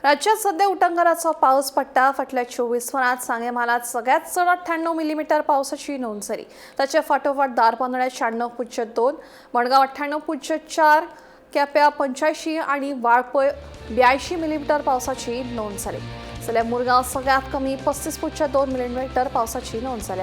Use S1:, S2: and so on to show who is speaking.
S1: राज्यात सध्या उटंगराचा पाऊस पट्टा फाटल्या 24 वरात सांगेमालात सगळ्यात चढ 98 मिलीमीटर पावसाची नोंद झाली। त्याच्या फाटोफाट दारबांदोड्यात 96.2, मडगाव 98.4, केप्या 85 आणि वाळपय 82 मिलीमीटर पावसाची नोंद झाली। जाल्यार मुरगांव सगळ्यात कमी 35.2 मिलीमीटर पावसाची नोंद झाली।